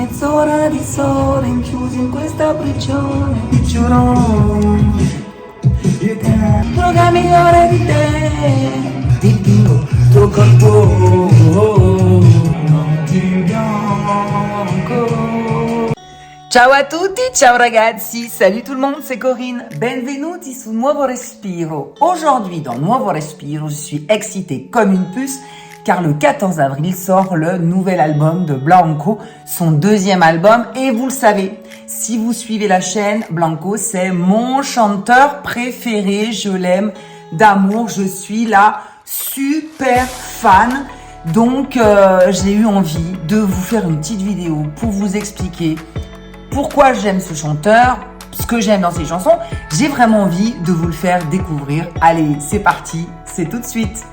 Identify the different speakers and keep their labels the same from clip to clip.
Speaker 1: mezz'ora di sole rinchiusi in questa prigione. Droga migliore di te, ti dico, tuo corpo non ti bianco. Ciao a tutti, ciao ragazzi, salut tout le monde, c'est Corinne. Benvenuti su Nuovo Respiro. Aujourd'hui dans Nuovo Respiro, je suis excitée comme une puce car le 14 avril sort le nouvel album de Blanco, son deuxième album. Et vous le savez, si vous suivez la chaîne, Blanco, c'est mon chanteur préféré. Je l'aime d'amour, je suis la super fan. Donc, j'ai eu envie de vous faire une petite vidéo pour vous expliquer pourquoi j'aime ce chanteur, ce que j'aime dans ses chansons. J'ai vraiment envie de vous le faire découvrir. Allez, c'est parti, c'est tout de suite.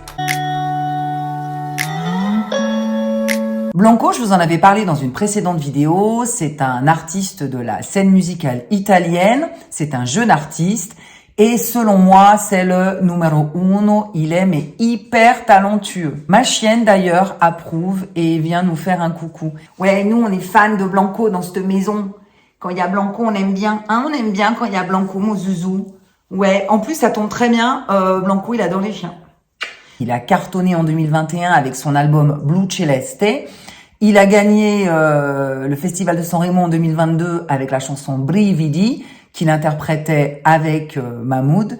Speaker 1: Blanco, je vous en avais parlé dans une précédente vidéo, c'est un artiste de la scène musicale italienne, c'est un jeune artiste et selon moi, c'est le numéro uno, il est mais hyper talentueux. Ma chienne d'ailleurs approuve et vient nous faire un coucou. Ouais, nous on est fans de Blanco dans cette maison. Quand il y a Blanco, on aime bien, hein, on aime bien quand il y a Blanco, mon zouzou. Ouais, en plus ça tombe très bien, Blanco il adore les chiens. Il a cartonné en 2021 avec son album Blue Celeste. Il a gagné le Festival de San Remo en 2022 avec la chanson Brividi, qu'il interprétait avec Mahmoud.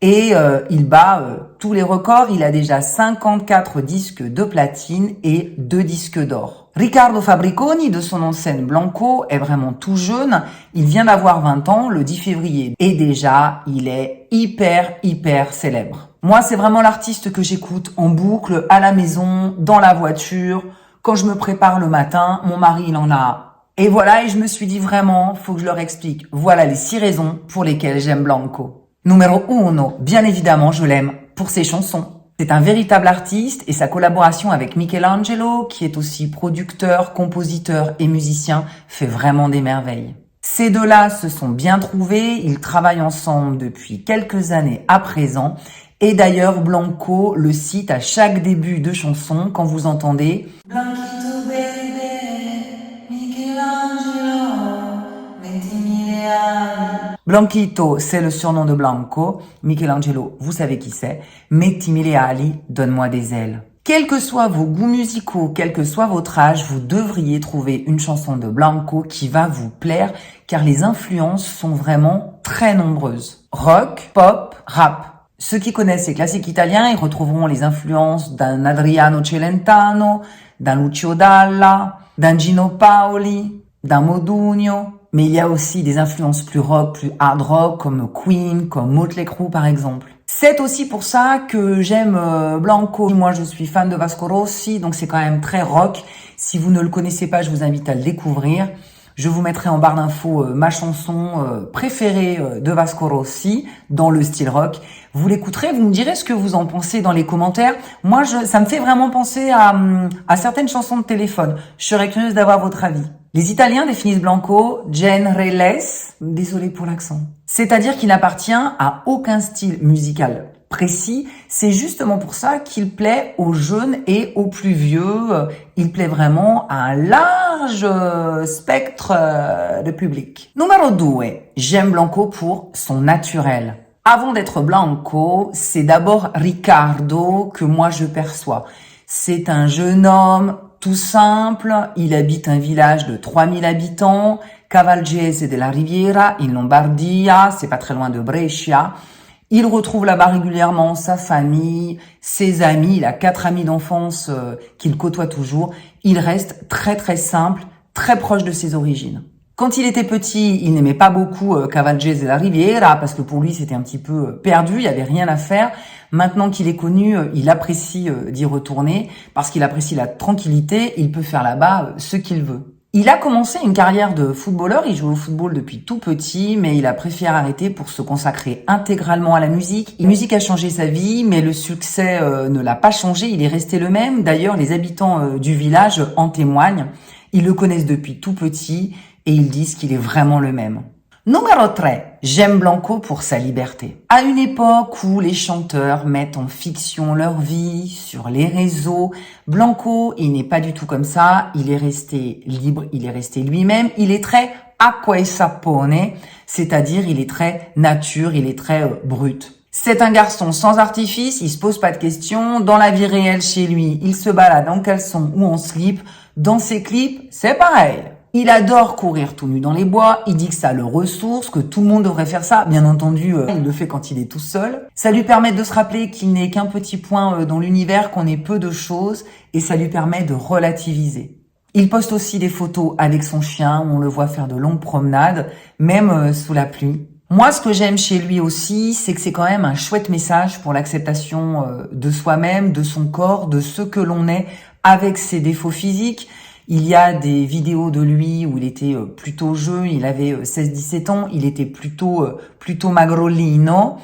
Speaker 1: Et il bat tous les records. Il a déjà 54 disques de platine et 2 disques d'or. Riccardo Fabriconi, de son nom de scène Blanco, est vraiment tout jeune. Il vient d'avoir 20 ans le 10 février. Et déjà, il est hyper célèbre. Moi, c'est vraiment l'artiste que j'écoute en boucle, à la maison, dans la voiture, quand je me prépare le matin. Mon mari, il en a. Et voilà, et je me suis dit vraiment, faut que je leur explique. Voilà les 6 raisons pour lesquelles j'aime Blanco. Numéro uno, bien évidemment, je l'aime pour ses chansons. C'est un véritable artiste et sa collaboration avec Michelangelo, qui est aussi producteur, compositeur et musicien, fait vraiment des merveilles. Ces deux-là se sont bien trouvés, ils travaillent ensemble depuis quelques années à présent. Et d'ailleurs, Blanco le cite à chaque début de chanson quand vous entendez Blanquito baby, Michelangelo, mettimi le ali. Blanquito, c'est le surnom de Blanco. Michelangelo, vous savez qui c'est. Mettimi le ali, donne-moi des ailes. Quels que soient vos goûts musicaux, quel que soit votre âge, vous devriez trouver une chanson de Blanco qui va vous plaire car les influences sont vraiment très nombreuses. Rock, pop, rap. Ceux qui connaissent ces classiques italiens, ils retrouveront les influences d'un Adriano Celentano, d'un Lucio Dalla, d'un Gino Paoli, d'un Modugno. Mais il y a aussi des influences plus rock, plus hard rock, comme Queen, comme Motley Crue par exemple. C'est aussi pour ça que j'aime Blanco. Moi, je suis fan de Vasco Rossi, donc c'est quand même très rock. Si vous ne le connaissez pas, je vous invite à le découvrir. Je vous mettrai en barre d'infos ma chanson préférée de Vasco Rossi dans le style rock. Vous l'écouterez, vous me direz ce que vous en pensez dans les commentaires. Moi, ça me fait vraiment penser à certaines chansons de téléphone. Je serais curieuse d'avoir votre avis. Les Italiens définissent Blanco genreless, désolé pour l'accent. C'est-à-dire qu'il n'appartient à aucun style musical précis. C'est justement pour ça qu'il plaît aux jeunes et aux plus vieux. Il plaît vraiment à un large spectre de public. Numéro 2, j'aime Blanco pour son naturel. Avant d'être Blanco, c'est d'abord Riccardo que moi je perçois. C'est un jeune homme tout simple, il habite un village de 3000 habitants, Cavalgese della Riviera, in Lombardia, c'est pas très loin de Brescia. Il retrouve là-bas régulièrement sa famille, ses amis, il a 4 amis d'enfance qu'il côtoie toujours. Il reste très simple, très proche de ses origines. Quand il était petit, il n'aimait pas beaucoup Cavalgese della Riviera parce que pour lui c'était un petit peu perdu, il y avait rien à faire. Maintenant qu'il est connu, il apprécie d'y retourner parce qu'il apprécie la tranquillité, il peut faire là-bas ce qu'il veut. Il a commencé une carrière de footballeur, il joue au football depuis tout petit, mais il a préféré arrêter pour se consacrer intégralement à la musique. La musique a changé sa vie, mais le succès ne l'a pas changé, il est resté le même. D'ailleurs, les habitants du village en témoignent. Ils le connaissent depuis tout petit et ils disent qu'il est vraiment le même. Numéro 3, j'aime Blanco pour sa liberté. À une époque où les chanteurs mettent en fiction leur vie sur les réseaux, Blanco, il n'est pas du tout comme ça, il est resté libre, il est resté lui-même, il est très acqua e sapone, c'est-à-dire il est très nature, il est très brut. C'est un garçon sans artifice, il se pose pas de questions, dans la vie réelle chez lui, il se balade en caleçon ou en slip, dans ses clips, c'est pareil. Il adore courir tout nu dans les bois, il dit que ça le ressource, que tout le monde devrait faire ça. Bien entendu, il le fait quand il est tout seul. Ça lui permet de se rappeler qu'il n'est qu'un petit point dans l'univers, qu'on est peu de choses, et ça lui permet de relativiser. Il poste aussi des photos avec son chien, où on le voit faire de longues promenades, même sous la pluie. Moi, ce que j'aime chez lui aussi, c'est que c'est quand même un chouette message pour l'acceptation de soi-même, de son corps, de ce que l'on est, avec ses défauts physiques. Il y a des vidéos de lui où il était plutôt jeune, il avait 16-17 ans, il était plutôt magrolino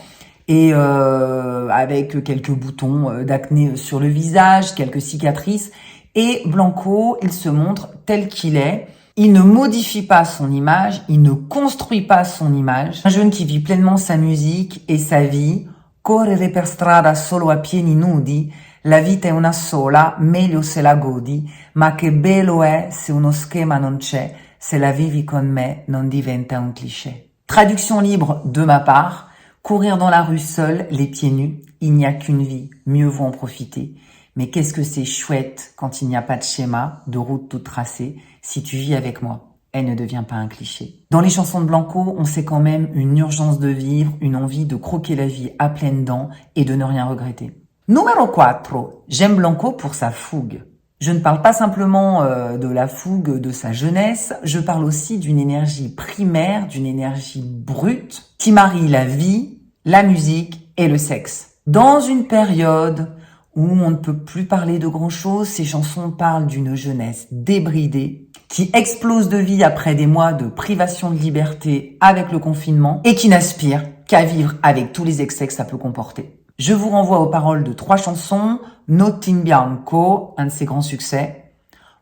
Speaker 1: et avec quelques boutons d'acné sur le visage, quelques cicatrices. Et Blanco, il se montre tel qu'il est. Il ne modifie pas son image, il ne construit pas son image. Un jeune qui vit pleinement sa musique et sa vie. Correre per strada solo a piedi nudi. La vita è una sola, meglio se la godi, ma che bello è se uno schema non c'è, se la vivi con me non diventa un cliché. Traduction libre de ma part, courir dans la rue seul, les pieds nus, il n'y a qu'une vie, mieux vaut en profiter. Mais qu'est-ce que c'est chouette quand il n'y a pas de schéma, de route toute tracée, si tu vis avec moi. Elle ne devient pas un cliché. Dans les chansons de Blanco, on sait quand même une urgence de vivre, une envie de croquer la vie à pleines dents et de ne rien regretter. Numéro 4, j'aime Blanco pour sa fougue. Je ne parle pas simplement de la fougue de sa jeunesse, je parle aussi d'une énergie primaire, d'une énergie brute qui marie la vie, la musique et le sexe. Dans une période où on ne peut plus parler de grand-chose, ces chansons parlent d'une jeunesse débridée, qui explose de vie après des mois de privation de liberté avec le confinement et qui n'aspire qu'à vivre avec tous les excès que ça peut comporter. Je vous renvoie aux paroles de 3 chansons, Notte in bianco, un de ses grands succès,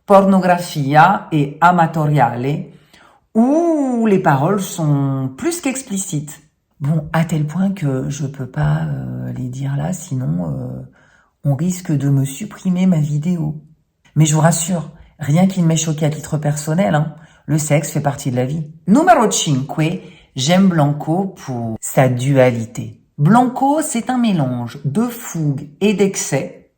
Speaker 1: Pornografia et Amatoriale, où les paroles sont plus qu'explicites. Bon, à tel point que je peux pas les dire là, sinon on risque de me supprimer ma vidéo. Mais je vous rassure, rien qui ne m'ait choqué à titre personnel, le sexe fait partie de la vie. Numéro 5, j'aime Blanco pour sa dualité. Blanco, c'est un mélange de fougue et d'excès,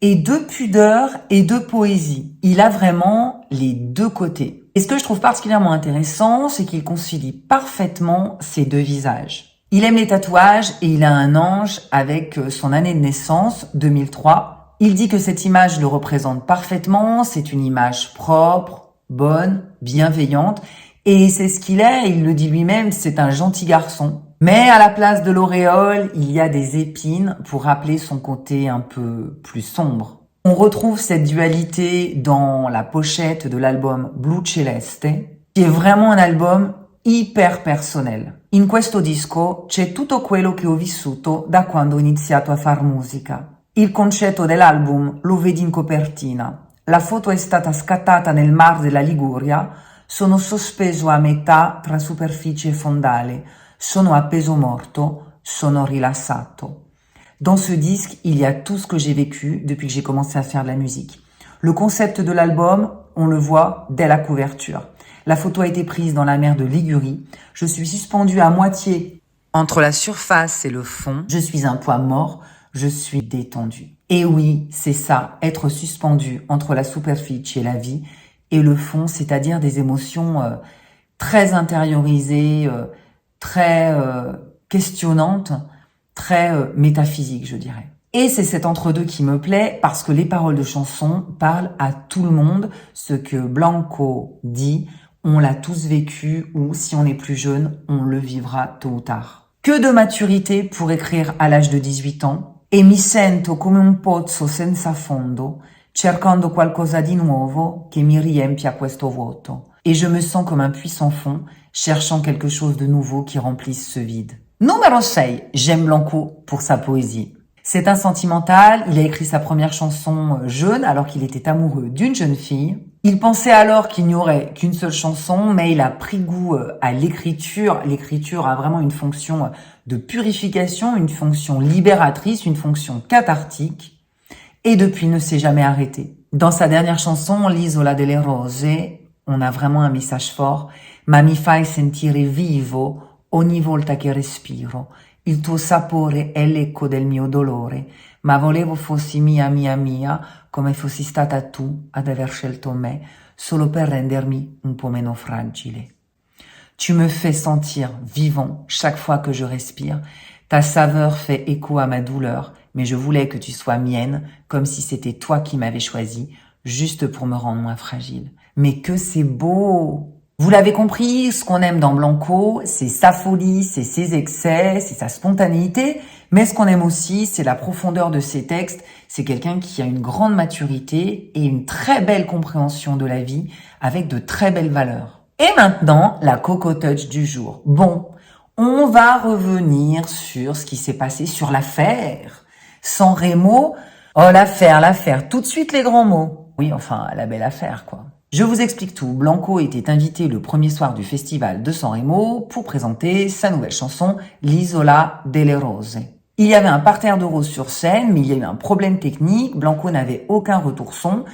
Speaker 1: et de pudeur et de poésie. Il a vraiment les deux côtés. Et ce que je trouve particulièrement intéressant, c'est qu'il concilie parfaitement ces deux visages. Il aime les tatouages et il a un ange avec son année de naissance, 2003. Il dit que cette image le représente parfaitement, c'est une image propre, bonne, bienveillante, et c'est ce qu'il est, il le dit lui-même, c'est un gentil garçon. Mais à la place de l'auréole, il y a des épines pour rappeler son côté un peu plus sombre. On retrouve cette dualité dans la pochette de l'album Blu Celeste, qui est vraiment un album hyper personnel. In questo disco c'è tutto quello che ho vissuto da quando ho iniziato a far musica. Il concetto dell'album lo vedi in copertina. La foto è stata scattata nel Mar della Liguria. Sono sospeso a metà tra superficie e fondale. Sono appeso morto, sono rilassato. Dans ce disque, il y a tout ce que j'ai vécu depuis que j'ai commencé à faire de la musique. Le concept de l'album, on le voit dès la couverture. La photo a été prise dans la mer de Ligurie. Je suis suspendu à moitié entre la surface et le fond. Je suis un poids mort, je suis détendu. Et oui, c'est ça, être suspendu entre la superficie et la vie, et le fond, c'est-à-dire des émotions très intériorisées, très questionnante, très métaphysique, je dirais. Et c'est cet entre-deux qui me plaît parce que les paroles de chansons parlent à tout le monde. Ce que Blanco dit, on l'a tous vécu ou si on est plus jeune, on le vivra tôt ou tard. Que de maturité pour écrire à l'âge de 18 ans. E mi sento come un pozzo senza fondo, cercando qualcosa di nuovo che mi riempia questo vuoto. Et je me sens comme un puits sans fond, cherchant quelque chose de nouveau qui remplisse ce vide. Numéro 6, j'aime Blanco pour sa poésie. C'est un sentimental, il a écrit sa première chanson jeune alors qu'il était amoureux d'une jeune fille. Il pensait alors qu'il n'y aurait qu'une seule chanson, mais il a pris goût à l'écriture. L'écriture a vraiment une fonction de purification, une fonction libératrice, une fonction cathartique. Et depuis, il ne s'est jamais arrêté. Dans sa dernière chanson, L'Isola delle Rose, on a vraiment un message fort. Ma mi fai sentire vivo ogni volta che respiro. Il tuo sapore è l'eco del mio dolore. Ma volevo fossi mia, mia, mia, come fossi stata tu ad aver scelto me, solo per rendermi un po' meno fragile. Tu me fais sentir vivant chaque fois que je respire. Ta saveur fait écho à ma douleur, mais je voulais que tu sois mienne, comme si c'était toi qui m'avais choisi, juste pour me rendre moins fragile. Mais que c'est beau! Vous l'avez compris, ce qu'on aime dans Blanco, c'est sa folie, c'est ses excès, c'est sa spontanéité, mais ce qu'on aime aussi, c'est la profondeur de ses textes. C'est quelqu'un qui a une grande maturité et une très belle compréhension de la vie, avec de très belles valeurs. Et maintenant, la Coco Touch du jour. Bon, on va revenir sur ce qui s'est passé sur l'affaire. Sanremo, oh l'affaire, tout de suite les grands mots. Oui, enfin, la belle affaire, quoi. Je vous explique tout. Blanco était invité le premier soir du festival de Sanremo pour présenter sa nouvelle chanson L'Isola delle Rose. Il y avait un parterre de roses sur scène, mais il y a eu un problème technique. Blanco n'avait aucun retour son.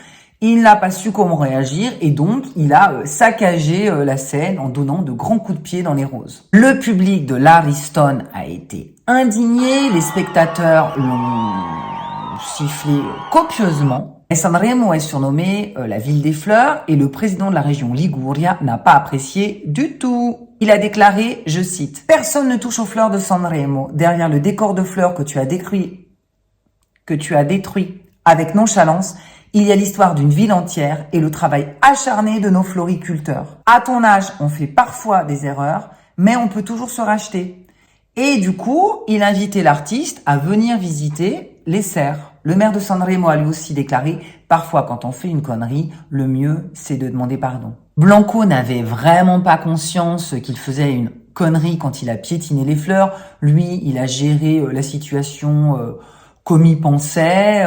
Speaker 1: Il n'a pas su comment réagir et donc il a saccagé la scène en donnant de grands coups de pied dans les roses. Le public de l'Ariston a été indigné. Les spectateurs l'ont sifflé copieusement. Sanremo est surnommée la ville des fleurs et le président de la région Liguria n'a pas apprécié du tout. Il a déclaré, je cite, « Personne ne touche aux fleurs de Sanremo. Derrière le décor de fleurs que tu as détruit avec nonchalance, il y a l'histoire d'une ville entière et le travail acharné de nos floriculteurs. À ton âge, on fait parfois des erreurs, mais on peut toujours se racheter. » Et du coup, il invitait l'artiste à venir visiter les serres. Le maire de Sanremo a lui aussi déclaré « Parfois, quand on fait une connerie, le mieux, c'est de demander pardon. » Blanco n'avait vraiment pas conscience qu'il faisait une connerie quand il a piétiné les fleurs. Lui, il a géré la situation comme il pensait.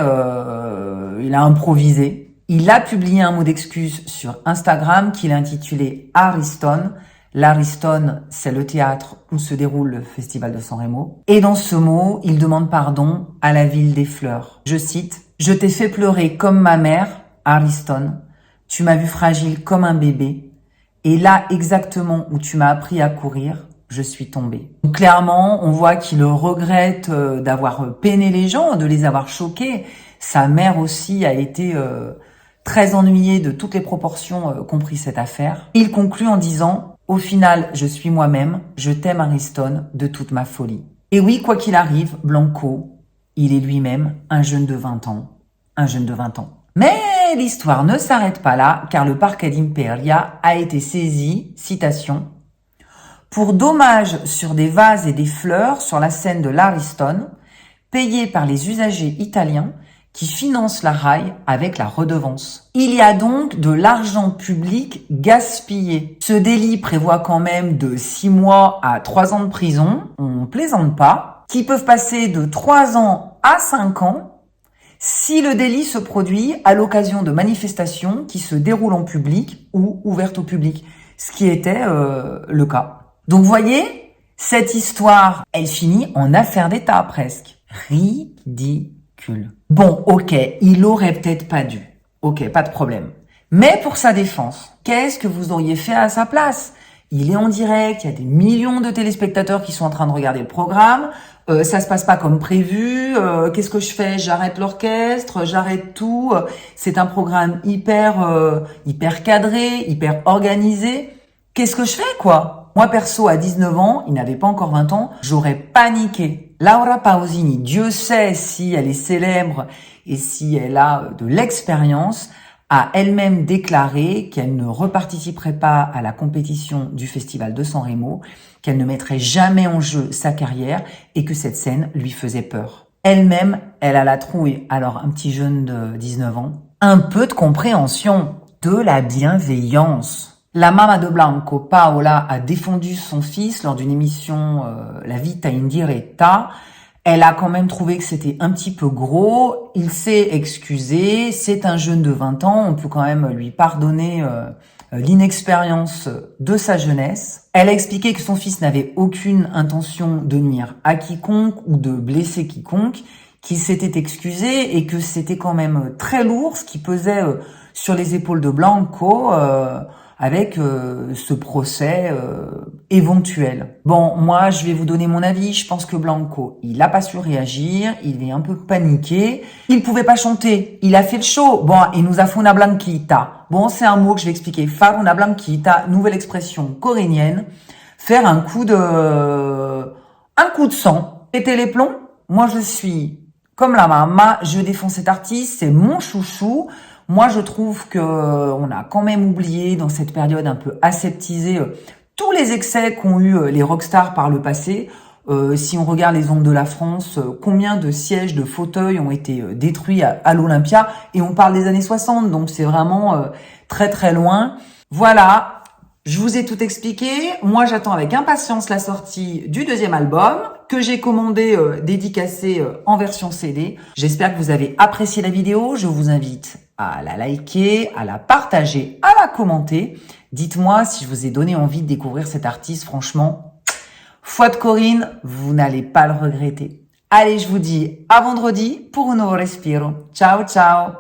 Speaker 1: Il a improvisé. Il a publié un mot d'excuse sur Instagram qu'il a intitulé « Ariston ». L'Ariston, c'est le théâtre où se déroule le festival de Sanremo. Et dans ce mot, il demande pardon à la ville des fleurs. Je cite, « Je t'ai fait pleurer comme ma mère, Ariston. Tu m'as vu fragile comme un bébé. Et là, exactement où tu m'as appris à courir, je suis tombée. » Donc, clairement, on voit qu'il regrette d'avoir peiné les gens, de les avoir choqués. Sa mère aussi a été très ennuyée de toutes les proportions qu'ont pris cette affaire. Il conclut en disant « Au final, je suis moi-même, je t'aime Ariston de toute ma folie. » Et oui, quoi qu'il arrive, Blanco, il est lui-même un jeune de 20 ans. Un jeune de 20 ans. Mais l'histoire ne s'arrête pas là, car le parquet d'Imperia a été saisi, citation, pour dommages sur des vases et des fleurs sur la scène de l'Ariston, payés par les usagers italiens qui financent la RAI avec la redevance. Il y a donc de l'argent public gaspillé. Ce délit prévoit quand même de 6 mois à 3 ans de prison, on plaisante pas, qui peuvent passer de 3 ans à 5 ans si le délit se produit à l'occasion de manifestations qui se déroulent en public ou ouvertes au public, ce qui était le cas. Donc voyez, cette histoire, elle finit en affaire d'État presque. Ridicule. Bon, ok, il aurait peut-être pas dû. Ok, pas de problème. Mais pour sa défense, qu'est-ce que vous auriez fait à sa place? Il est en direct, il y a des millions de téléspectateurs qui sont en train de regarder le programme, ça se passe pas comme prévu, qu'est-ce que je fais? J'arrête l'orchestre, j'arrête tout, c'est un programme hyper cadré, hyper organisé. Qu'est-ce que je fais, quoi? Moi, perso, à 19 ans, il n'avait pas encore 20 ans, j'aurais paniqué. Laura Pausini, Dieu sait si elle est célèbre et si elle a de l'expérience, a elle-même déclaré qu'elle ne reparticiperait pas à la compétition du festival de Sanremo, qu'elle ne mettrait jamais en jeu sa carrière et que cette scène lui faisait peur. Elle-même, elle a la trouille. Alors, un petit jeune de 19 ans, un peu de compréhension, de la bienveillance. La maman de Blanco, Paola, a défendu son fils lors d'une émission La Vita in Diretta. Elle a quand même trouvé que c'était un petit peu gros. Il s'est excusé. C'est un jeune de 20 ans. On peut quand même lui pardonner l'inexpérience de sa jeunesse. Elle a expliqué que son fils n'avait aucune intention de nuire à quiconque ou de blesser quiconque, qu'il s'était excusé et que c'était quand même très lourd ce qui pesait sur les épaules de Blanco avec ce procès éventuel. Bon, moi, je vais vous donner mon avis. Je pense que Blanco, il a pas su réagir, il est un peu paniqué. Il pouvait pas chanter, il a fait le show. Bon, il nous a fait una blanquita. Bon, c'est un mot que je vais expliquer. Fare una blanquita, nouvelle expression corénienne. Faire un coup de sang. Péter les plombs. Moi, je suis comme la maman, je défends cet artiste, c'est mon chouchou. Moi, je trouve que on a quand même oublié dans cette période un peu aseptisée tous les excès qu'ont eu les rockstars par le passé. Si on regarde les ondes de la France, combien de sièges, de fauteuils ont été détruits à l'Olympia, et on parle des années 60, donc c'est vraiment très très loin. Voilà. Je vous ai tout expliqué. Moi, j'attends avec impatience la sortie du deuxième album que j'ai commandé, dédicacé en version CD. J'espère que vous avez apprécié la vidéo. Je vous invite à la liker, à la partager, à la commenter. Dites-moi si je vous ai donné envie de découvrir cet artiste. Franchement, foi de Corinne, vous n'allez pas le regretter. Allez, je vous dis à vendredi pour un nouveau respiro. Ciao, ciao!